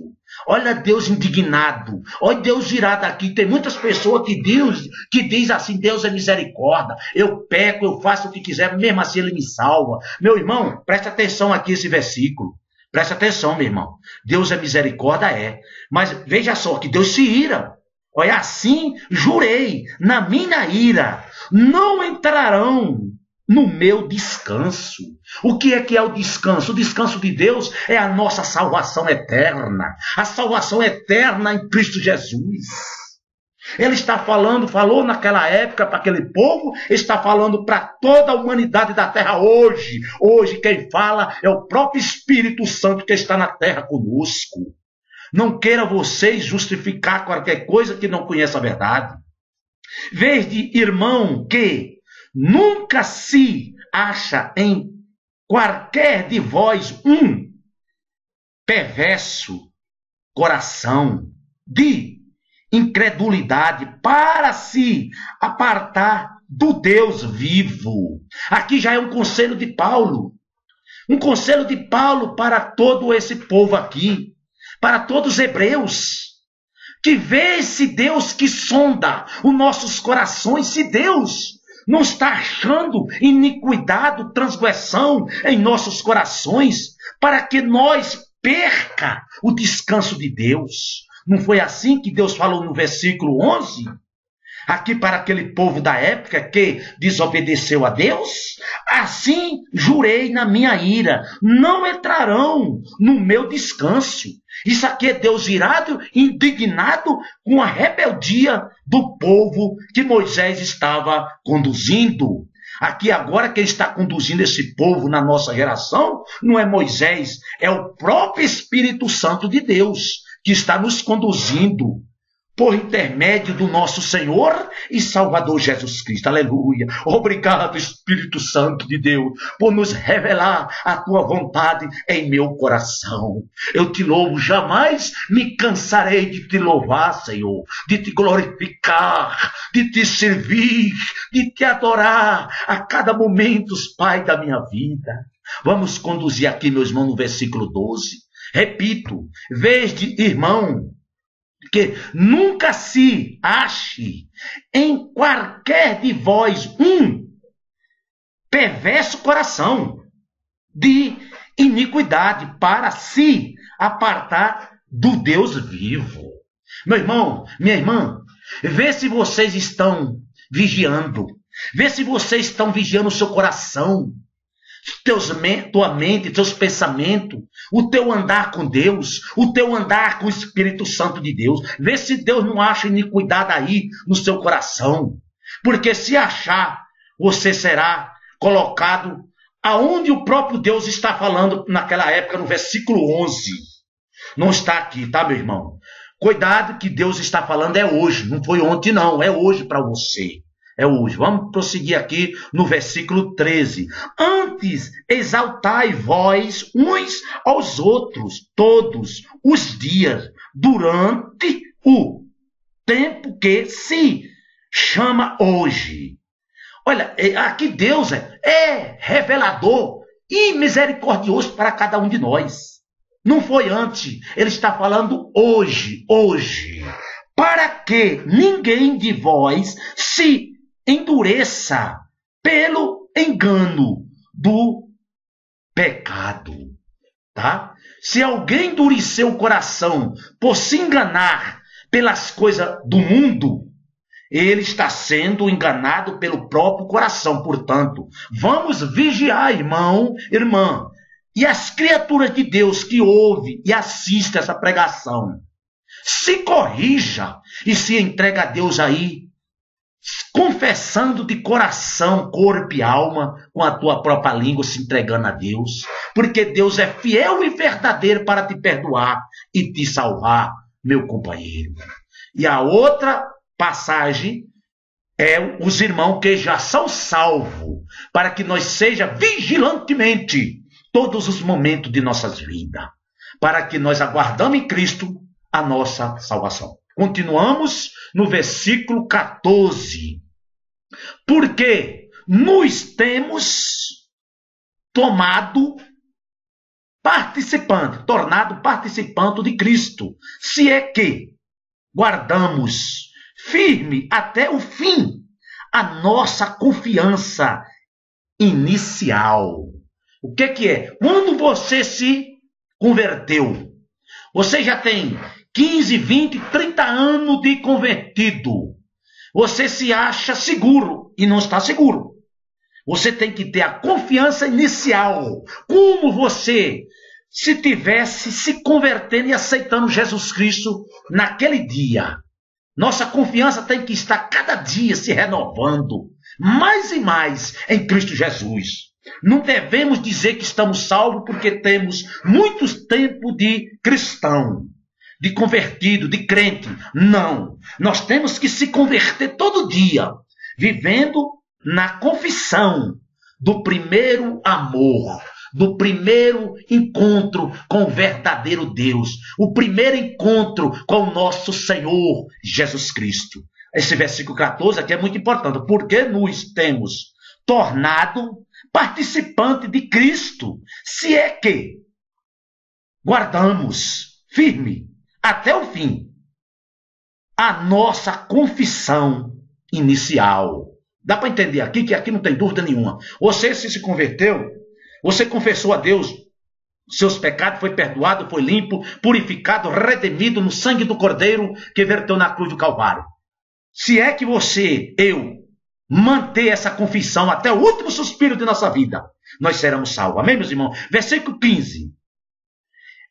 Olha Deus indignado, olha Deus irado aqui. Tem muitas pessoas que diz assim: Deus é misericórdia, eu peco, eu faço o que quiser, mesmo assim ele me salva. Meu irmão, presta atenção aqui esse versículo. Presta atenção, meu irmão. Deus é misericórdia, mas veja só que Deus se ira. Olha, assim jurei na minha ira, não entrarão no meu descanso. O que é o descanso? O descanso de Deus é a nossa salvação eterna. A salvação eterna em Cristo Jesus. Ele está falou naquela época para aquele povo, está falando para toda a humanidade da terra hoje. Hoje quem fala é o próprio Espírito Santo que está na terra conosco. Não queira vocês justificar qualquer coisa que não conheça a verdade. Veja, irmão, que nunca se acha em qualquer de vós um perverso coração de incredulidade para se apartar do Deus vivo. Aqui já é um conselho de Paulo. Um conselho de Paulo para todo esse povo aqui, para todos os hebreus, que vê esse Deus que sonda os nossos corações, se Deus não está achando iniquidade, transgressão em nossos corações, para que nós perca o descanso de Deus. Não foi assim que Deus falou no versículo 11? Aqui para aquele povo da época que desobedeceu a Deus? Assim jurei na minha ira, não entrarão no meu descanso. Isso aqui é Deus irado, indignado com a rebeldia do povo que Moisés estava conduzindo. Aqui agora quem está conduzindo esse povo na nossa geração não é Moisés, é o próprio Espírito Santo de Deus que está nos conduzindo por intermédio do nosso Senhor e Salvador Jesus Cristo. Aleluia. Obrigado, Espírito Santo de Deus, por nos revelar a tua vontade em meu coração. Eu te louvo, jamais me cansarei de te louvar, Senhor, de te glorificar, de te servir, de te adorar a cada momento, Pai da minha vida. Vamos conduzir aqui, meu irmão, no versículo 12. Repito, vede, irmão, que nunca se ache em qualquer de vós um perverso coração de iniquidade para se apartar do Deus vivo. Meu irmão, minha irmã, vê se vocês estão vigiando, vê se vocês estão vigiando o seu coração, tua mente, teus pensamentos, o teu andar com Deus, o teu andar com o Espírito Santo de Deus. Vê se Deus não acha iniquidade aí no seu coração. Porque se achar, você será colocado aonde o próprio Deus está falando naquela época, no versículo 11. Não está aqui, tá, meu irmão? Cuidado que Deus está falando é hoje, não foi ontem não, é hoje para você. É hoje. Vamos prosseguir aqui no versículo 13. Antes, exaltai vós uns aos outros todos os dias, durante o tempo que se chama hoje. Olha, aqui Deus é revelador e misericordioso para cada um de nós. Não foi antes, ele está falando hoje, para que ninguém de vós se endureça pelo engano do pecado, tá? Se alguém endurecer o coração por se enganar pelas coisas do mundo, ele está sendo enganado pelo próprio coração. Portanto, vamos vigiar, irmão, irmã, e as criaturas de Deus que ouvem e assistem essa pregação, se corrija e se entrega a Deus aí, confessando de coração, corpo e alma, com a tua própria língua, se entregando a Deus, porque Deus é fiel e verdadeiro para te perdoar e te salvar, meu companheiro. E a outra passagem é os irmãos que já são salvos, para que nós seja vigilantemente todos os momentos de nossas vidas, para que nós aguardamos em Cristo a nossa salvação. Continuamos no versículo 14. Porque nos temos tornado participante de Cristo, se é que guardamos firme até o fim a nossa confiança inicial. O que é? Quando você se converteu, você já tem 15, 20, 30 anos de convertido. Você se acha seguro e não está seguro. Você tem que ter a confiança inicial, como você se tivesse se convertendo e aceitando Jesus Cristo naquele dia. Nossa confiança tem que estar cada dia se renovando, mais e mais em Cristo Jesus. Não devemos dizer que estamos salvos porque temos muitos tempos de cristão, de convertido, de crente. Não. Nós temos que se converter todo dia, vivendo na confissão do primeiro amor, do primeiro encontro com o verdadeiro Deus, o primeiro encontro com o nosso Senhor Jesus Cristo. Esse versículo 14 aqui é muito importante, porque nos temos tornado participante de Cristo, se é que guardamos firme até o fim a nossa confissão inicial. Dá para entender aqui que aqui não tem dúvida nenhuma. Você se converteu, você confessou a Deus, seus pecados, foi perdoado, foi limpo, purificado, redimido no sangue do Cordeiro que verteu na cruz do Calvário. Se é que você, eu, manter essa confissão até o último suspiro de nossa vida, nós seremos salvos. Amém, meus irmãos? Versículo 15.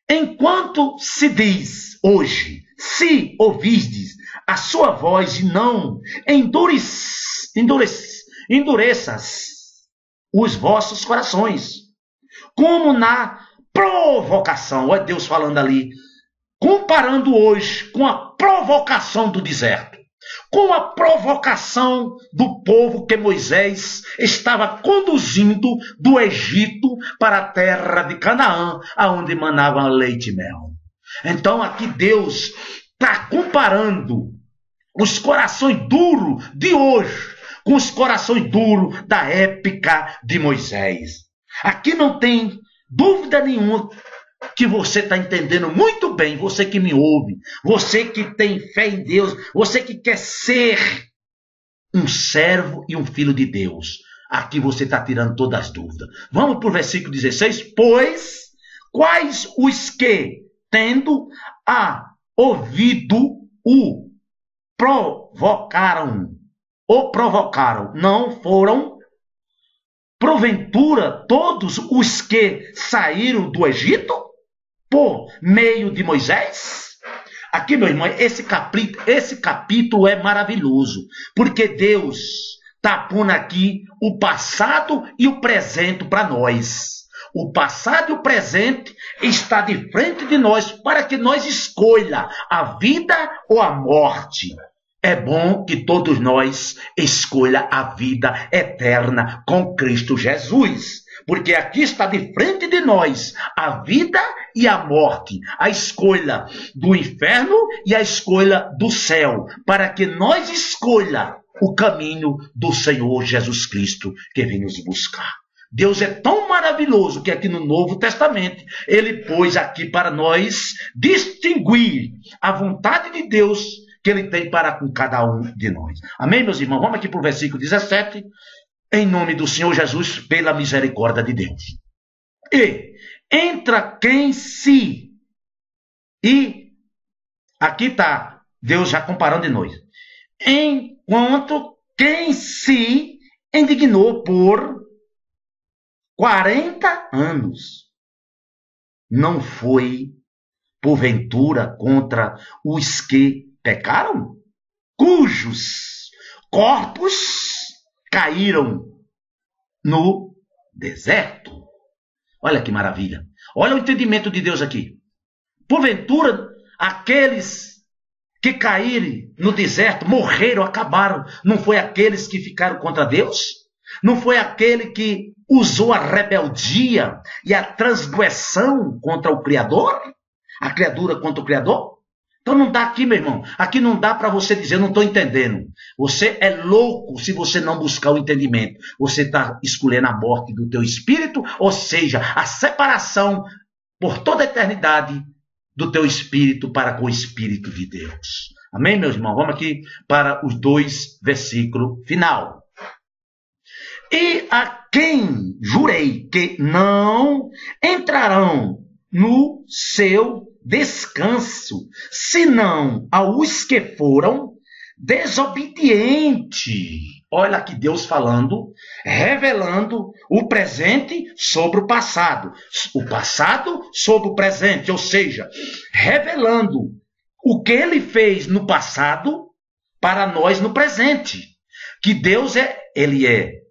Enquanto se diz hoje, se ouvisdes a sua voz e não endureças os vossos corações, como na provocação. Olha Deus falando ali, comparando hoje com a provocação do deserto, com a provocação do povo que Moisés estava conduzindo do Egito para a terra de Canaã, aonde manava leite e mel. Então aqui Deus está comparando os corações duros de hoje com os corações duros da época de Moisés. Aqui não tem dúvida nenhuma que você está entendendo muito bem, você que me ouve, você que tem fé em Deus, você que quer ser um servo e um filho de Deus. Aqui você está tirando todas as dúvidas. Vamos para o versículo 16. Pois quais os que, tendo ouvido o provocaram, não foram, porventura, todos os que saíram do Egito por meio de Moisés? Aqui, meu irmão, esse capítulo é maravilhoso, porque Deus está pondo aqui o passado e o presente para nós. O passado e o presente está de frente de nós para que nós escolha a vida ou a morte. É bom que todos nós escolha a vida eterna com Cristo Jesus. Porque aqui está de frente de nós a vida e a morte, a escolha do inferno e a escolha do céu, para que nós escolha o caminho do Senhor Jesus Cristo que vem nos buscar. Deus é tão maravilhoso que aqui no Novo Testamento ele pôs aqui para nós distinguir a vontade de Deus que ele tem para com cada um de nós. Amém, meus irmãos? Vamos aqui para o versículo 17. Em nome do Senhor Jesus, pela misericórdia de Deus. E entra quem se... E aqui está Deus já comparando de nós. Enquanto quem se indignou por 40 anos, não foi, porventura, contra os que pecaram, cujos corpos caíram no deserto. Olha que maravilha. Olha o entendimento de Deus aqui. Porventura, aqueles que caíram no deserto, morreram, acabaram, não foi aqueles que ficaram contra Deus? Não foi aquele que usou a rebeldia e a transgressão contra o Criador? A criatura contra o Criador? Então não dá aqui, meu irmão. Aqui não dá para você dizer, eu não estou entendendo. Você é louco se você não buscar o entendimento. Você está escolhendo a morte do teu espírito, ou seja, a separação por toda a eternidade do teu espírito para com o Espírito de Deus. Amém, meus irmãos? Vamos aqui para os 2 versículos final. E a quem jurei que não entrarão no seu descanso, senão aos que foram desobedientes. Olha aqui Deus falando, revelando o presente sobre o passado sobre o presente, ou seja, revelando o que ele fez no passado para nós no presente. Que Deus ele é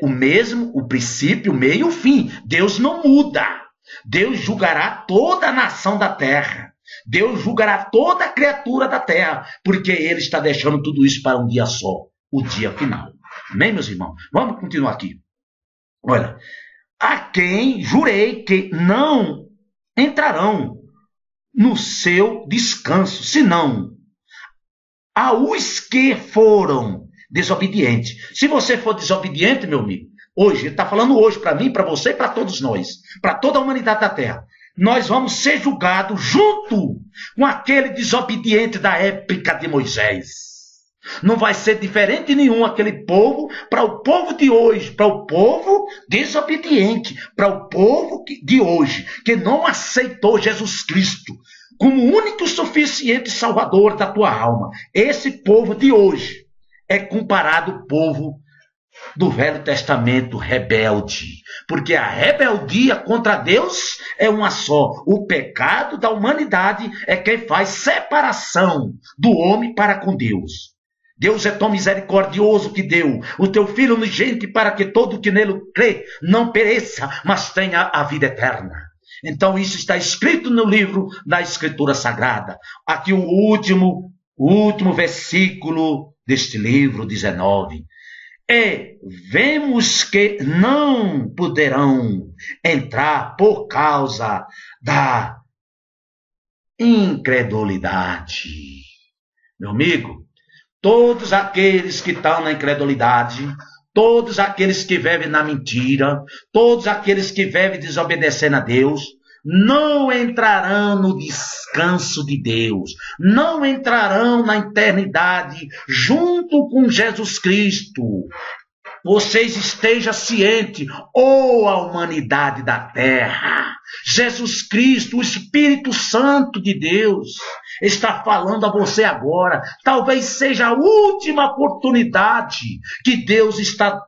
o mesmo, o princípio, o meio e o fim. Deus não muda. Deus julgará toda a nação da terra. Deus julgará toda a criatura da terra, porque ele está deixando tudo isso para um dia só, o dia final. Amém, meus irmãos? Vamos continuar aqui. Olha, a quem jurei que não entrarão no seu descanso, senão aos que foram desobedientes. Se você for desobediente, meu amigo, hoje, ele está falando hoje para mim, para você e para todos nós, para toda a humanidade da terra. nós vamos ser julgados junto com aquele desobediente da época de Moisés. Não vai ser diferente nenhum aquele povo para o povo de hoje, para o povo desobediente, para o povo de hoje, que não aceitou Jesus Cristo como único e suficiente Salvador da tua alma. Esse povo de hoje é comparado ao povo do Velho Testamento rebelde, porque a rebeldia contra Deus é uma só. O pecado da humanidade é quem faz separação do homem para com Deus. Deus é tão misericordioso que deu o teu Filho unigênito para que todo que nele crê não pereça, mas tenha a vida eterna. Então isso está escrito no livro da Escritura Sagrada. Aqui o último versículo deste livro, 19. Vemos que não poderão entrar por causa da incredulidade. Meu amigo, todos aqueles que estão na incredulidade, todos aqueles que vivem na mentira, todos aqueles que vivem desobedecendo a Deus, não entrarão no descanso de Deus, não entrarão na eternidade junto com Jesus Cristo. Vocês estejam cientes, a humanidade da terra, Jesus Cristo, o Espírito Santo de Deus, está falando a você agora. Talvez seja a última oportunidade que Deus está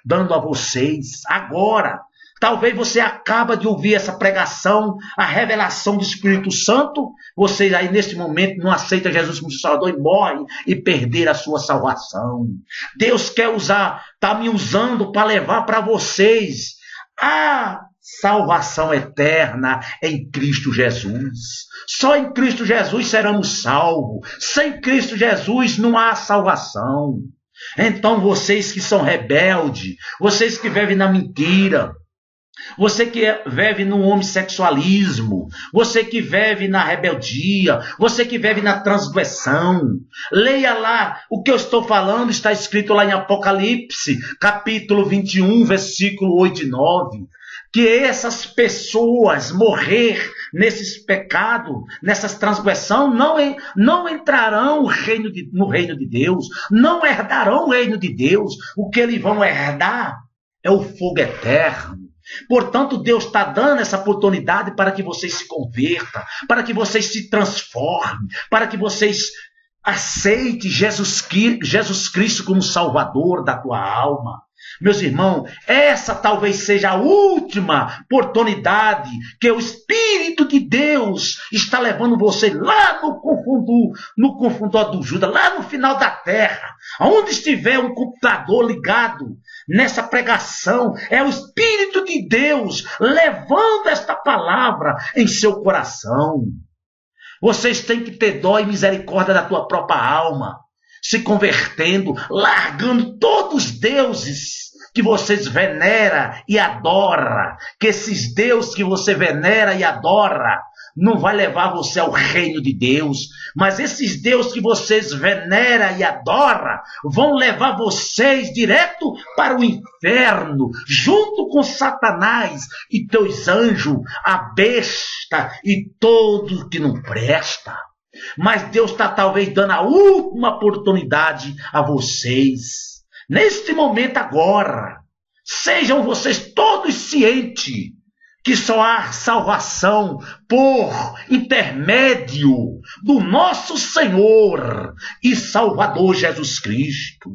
dando a vocês agora. Talvez você acaba de ouvir essa pregação, a revelação do Espírito Santo. Você aí neste momento não aceita Jesus como Salvador e morre e perder a sua salvação. Deus quer está me usando para levar para vocês a salvação eterna em Cristo Jesus. Só em Cristo Jesus seremos salvos. Sem Cristo Jesus não há salvação. Então vocês que são rebeldes, vocês que vivem na mentira, você que vive no homossexualismo, você que vive na rebeldia, você que vive na transgressão, leia lá o que eu estou falando, está escrito lá em Apocalipse, capítulo 21, versículo 8 e 9, que essas pessoas morrer nesses pecados, nessas transgressões, não entrarão no reino de Deus, não herdarão o reino de Deus. O que eles vão herdar é o fogo eterno. Portanto, Deus está dando essa oportunidade para que vocês se convertam, para que vocês se transformem, para que vocês aceitem Jesus Cristo como Salvador da tua alma. Meus irmãos, essa talvez seja a última oportunidade que o Espírito de Deus está levando você lá no confundor do Judas, lá no final da terra, onde estiver um computador ligado nessa pregação, é o Espírito de Deus levando esta palavra em seu coração. Vocês têm que ter dó e misericórdia da tua própria alma, se convertendo, largando todos os deuses que vocês veneram e adoram, que esses deuses que você venera e adora não vai levar você ao reino de Deus, mas esses deuses que vocês veneram e adoram vão levar vocês direto para o inferno, junto com Satanás e teus anjos, a besta e todo que não presta. Mas Deus está talvez dando a última oportunidade a vocês. Neste momento agora, sejam vocês todos cientes que só há salvação por intermédio do nosso Senhor e Salvador Jesus Cristo.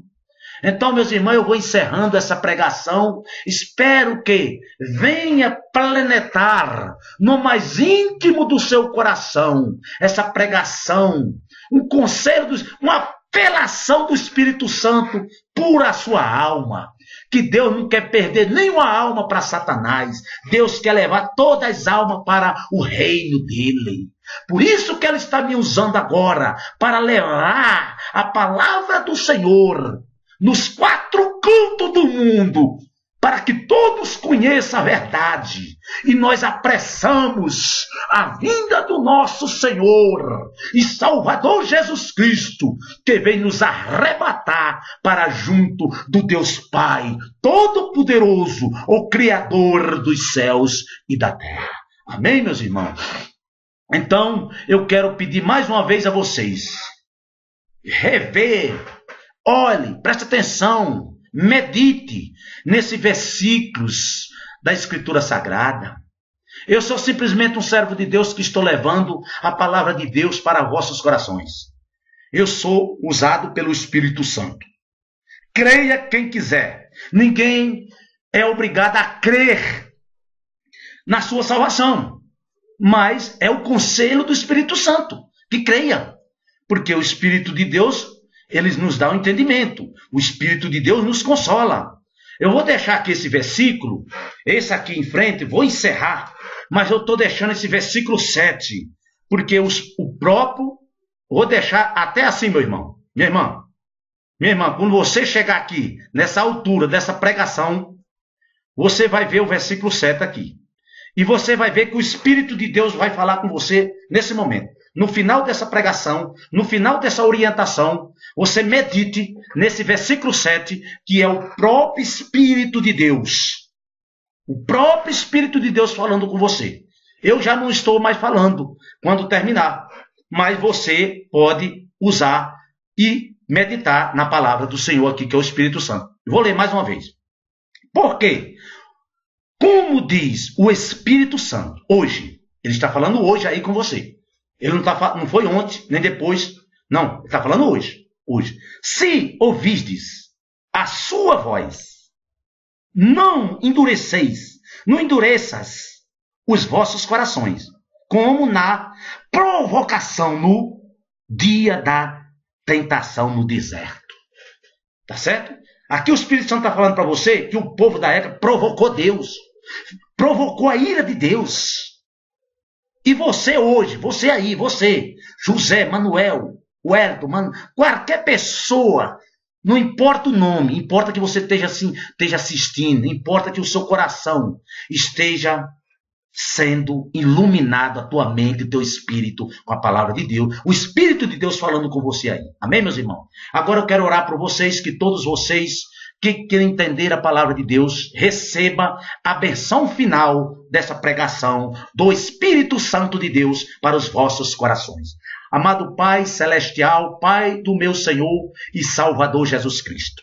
Então, meus irmãos, eu vou encerrando essa pregação. Espero que venha planetar no mais íntimo do seu coração essa pregação, um conselho, uma apelação do Espírito Santo por a sua alma. Que Deus não quer perder nenhuma alma para Satanás. Deus quer levar todas as almas para o reino dele. Por isso que ele está me usando agora, para levar a palavra do Senhor nos 4 cantos do mundo, para que todos conheçam a verdade. E nós apressamos a vinda do nosso Senhor e Salvador Jesus Cristo, que vem nos arrebatar para junto do Deus Pai Todo-Poderoso, o Criador dos céus e da terra. Amém, meus irmãos? Então, eu quero pedir mais uma vez a vocês, rever, olhe, preste atenção, medite nesses versículos da Escritura Sagrada. Eu sou simplesmente um servo de Deus que estou levando a palavra de Deus para vossos corações. Eu sou usado pelo Espírito Santo. Creia quem quiser. Ninguém é obrigado a crer na sua salvação. Mas é o conselho do Espírito Santo que creia. Porque o Espírito de Deus, ele nos dá o entendimento. O Espírito de Deus nos consola. Eu vou deixar aqui esse versículo, esse aqui em frente, vou encerrar. Mas eu estou deixando esse versículo 7. Porque o próprio, vou deixar até assim, meu irmão. Minha irmã, quando você chegar aqui, nessa altura dessa pregação, você vai ver o versículo 7 aqui. E você vai ver que o Espírito de Deus vai falar com você nesse momento. No final dessa pregação, no final dessa orientação, você medite nesse versículo 7, que é o próprio Espírito de Deus. O próprio Espírito de Deus falando com você. Eu já não estou mais falando quando terminar, mas você pode usar e meditar na palavra do Senhor aqui, que é o Espírito Santo. Vou ler mais uma vez. Por quê? Como diz o Espírito Santo, hoje, ele está falando hoje aí com você. Ele não foi ontem, nem depois. Não, ele está falando hoje. Se ouvisdes a sua voz, não endureças os vossos corações, como na provocação no dia da tentação no deserto. Tá certo? Aqui o Espírito Santo está falando para você que o povo da época provocou Deus. Provocou a ira de Deus. E você hoje, você aí, você, José, Manuel, Wellington, qualquer pessoa, não importa o nome, importa que você esteja assistindo, importa que o seu coração esteja sendo iluminado, a tua mente, o teu espírito com a palavra de Deus, o Espírito de Deus falando com você aí. Amém, meus irmãos? Agora eu quero orar por vocês, que todos vocês que querem entender a palavra de Deus, receba a benção final dessa pregação do Espírito Santo de Deus para os vossos corações. Amado Pai Celestial, Pai do meu Senhor e Salvador Jesus Cristo,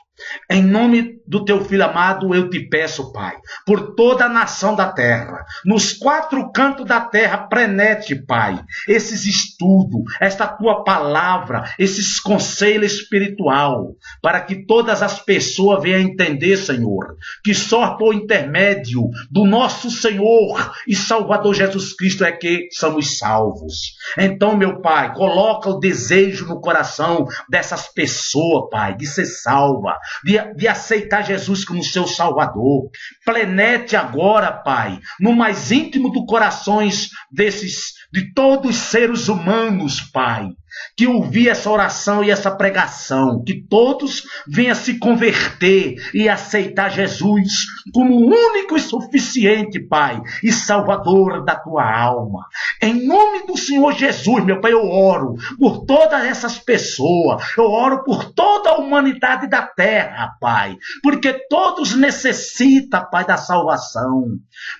em nome do teu Filho amado, eu te peço, Pai, por toda a nação da terra, nos 4 cantos da terra, prenete, Pai, esses estudos, esta tua palavra, esses conselhos espiritual, para que todas as pessoas venham entender, Senhor, que só por intermédio do nosso Senhor e Salvador Jesus Cristo é que somos salvos. Então, meu Pai, coloca o desejo no coração dessas pessoas, Pai, de ser salva, de aceitar Jesus como seu Salvador. Plenete agora, Pai, no mais íntimo do corações de todos os seres humanos, Pai, que ouvir essa oração e essa pregação, que todos venham se converter e aceitar Jesus como o único e suficiente, Pai, e Salvador da tua alma. Em nome do Senhor Jesus, meu Pai, eu oro por todas essas pessoas, eu oro por toda a humanidade da terra, Pai, porque todos necessitam, Pai, da salvação,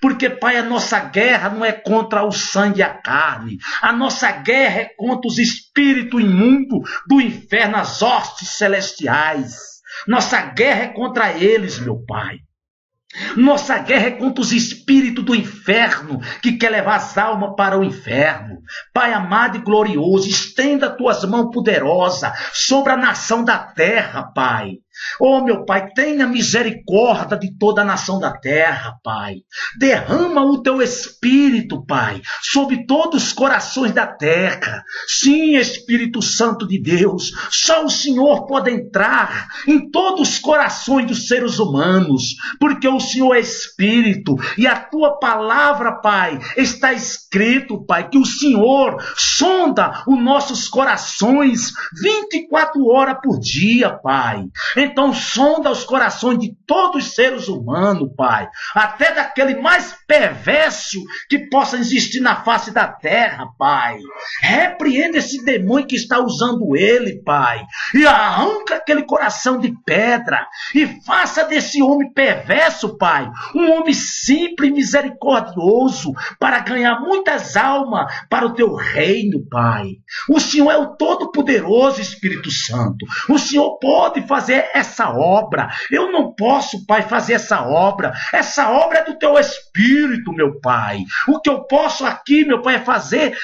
porque, Pai, a nossa guerra não é contra o sangue e a carne, a nossa guerra é contra os espíritos imundo do inferno, as hostes celestiais. Nossa guerra é contra eles, meu Pai. Nossa guerra é contra os espíritos do inferno que quer levar as almas para o inferno. Pai amado e glorioso, estenda tuas mãos poderosas sobre a nação da terra, Pai. Oh, meu Pai, tenha misericórdia de toda a nação da terra, Pai. Derrama o teu Espírito, Pai, sobre todos os corações da terra. Sim, Espírito Santo de Deus, só o Senhor pode entrar em todos os corações dos seres humanos, porque o Senhor é Espírito e a tua palavra, Pai, está escrito, Pai, que o Senhor sonda os nossos corações 24 horas por dia, Pai. Então sonda os corações de todos os seres humanos, Pai, até daquele mais perverso que possa existir na face da terra, Pai. Repreenda esse demônio que está usando ele, Pai, e arranca aquele coração de pedra e faça desse homem perverso, Pai, um homem simples e misericordioso para ganhar muitas almas para o teu reino, Pai. O Senhor é o Todo-Poderoso, Espírito Santo. O Senhor pode fazer essa obra. Eu não posso, Pai, fazer essa obra. Essa obra é do teu Espírito, meu Pai. O que eu posso aqui, meu Pai,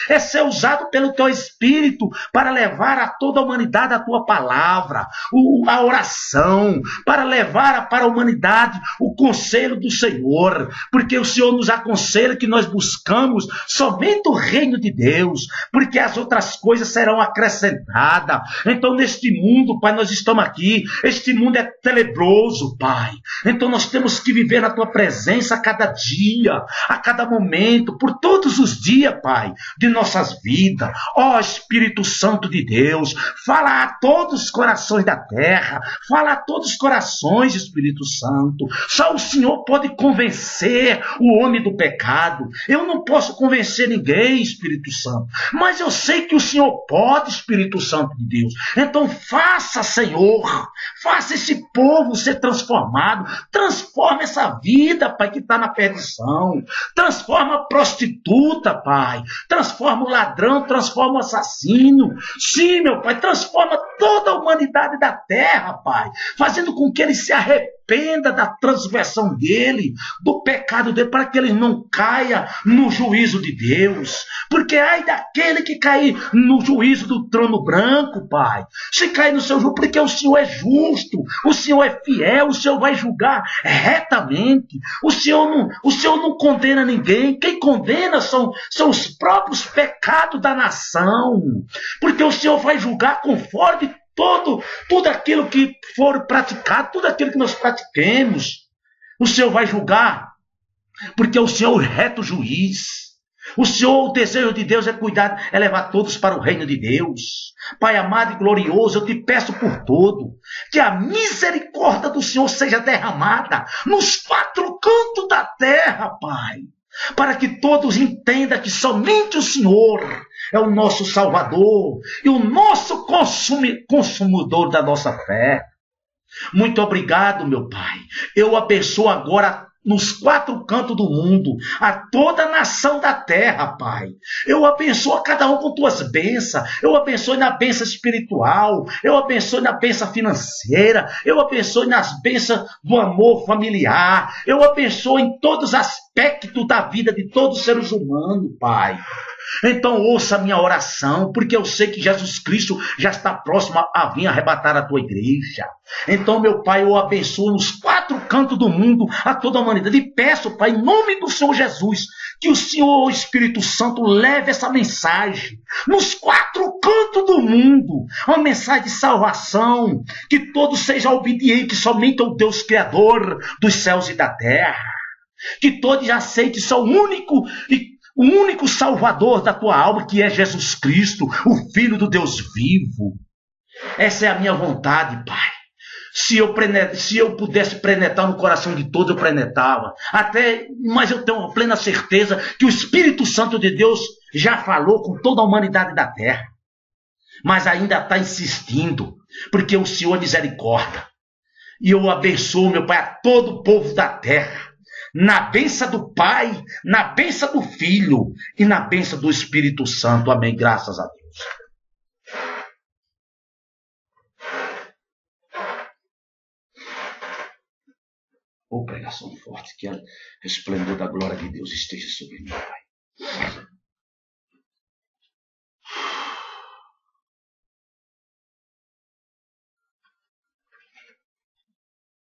é ser usado pelo teu Espírito para levar a toda a humanidade a tua palavra, a oração, para levar para a humanidade o conselho do Senhor, porque o Senhor nos aconselha que nós buscamos somente o reino de Deus, porque as outras coisas serão acrescentadas. Então neste mundo, Pai, nós estamos aqui, este mundo é tenebroso, Pai, então nós temos que viver na tua presença a cada dia, a cada momento, por todos os dias, Pai, de nossas vidas. Ó Espírito Santo de Deus, fala a todos os corações da terra, fala a todos os corações, Espírito Santo. Só o Senhor pode convencer o homem do pecado. Eu não posso convencer ninguém, Espírito Santo, mas eu sei que o Senhor pode, Espírito Santo de Deus. Então faça, Senhor, faça esse povo ser transformado, transforma essa vida, Pai, que está na perdição, transforma a prostituta, Pai, transforma o ladrão, transforma o assassino. Sim, meu Pai, transforma toda a humanidade da terra, Pai, fazendo com que ele se arrependa da transgressão dele, do pecado dele, para que ele não caia no juízo de Deus. Porque ai daquele que cair no juízo do trono branco, Pai, se cair no seu juízo, porque o Senhor é justo, o Senhor é fiel, o Senhor vai julgar retamente. O Senhor não condena ninguém. Quem condena são os próprios pecados da nação, porque o Senhor vai julgar conforme tudo aquilo que for praticado, tudo aquilo que nós pratiquemos. O Senhor vai julgar, porque o Senhor é o reto juiz. O Senhor, o desejo de Deus é cuidar, é levar todos para o reino de Deus. Pai amado e glorioso, eu te peço por todo, que a misericórdia do Senhor seja derramada nos quatro cantos da terra, Pai, para que todos entendam que somente o Senhor é o nosso Salvador e o nosso consumidor da nossa fé. Muito obrigado, meu Pai. Eu abençoo agora nos quatro cantos do mundo, a toda a nação da terra, Pai. Eu abençoo a cada um com tuas bênçãos. Eu abençoo na bênção espiritual. Eu abençoo na bênção financeira. Eu abençoo nas bênçãos do amor familiar. Eu abençoo em todos os aspectos da vida de todos os seres humanos, Pai. Então ouça a minha oração, porque eu sei que Jesus Cristo já está próximo a vir arrebatar a tua igreja. Então, meu Pai, eu abençoo nos quatro cantos do mundo a toda a humanidade. E peço, Pai, em nome do Senhor Jesus, que o Senhor, o Espírito Santo, leve essa mensagem nos quatro cantos do mundo, uma mensagem de salvação, que todos sejam obedientes somente ao Deus Criador dos céus e da terra, que todos aceitem só o único Salvador da tua alma, que é Jesus Cristo, o Filho do Deus vivo. Essa é a minha vontade, Pai. Se eu pudesse penetrar no coração de todos, eu penetrava. Mas eu tenho uma plena certeza que o Espírito Santo de Deus já falou com toda a humanidade da terra. Mas ainda está insistindo, porque o Senhor é misericórdia. E eu abençoo, meu Pai, a todo o povo da terra, na bênção do Pai, na bênção do Filho e na bênção do Espírito Santo. Amém. Graças a Deus. Pregação forte, que o esplendor da glória de Deus esteja sobre mim.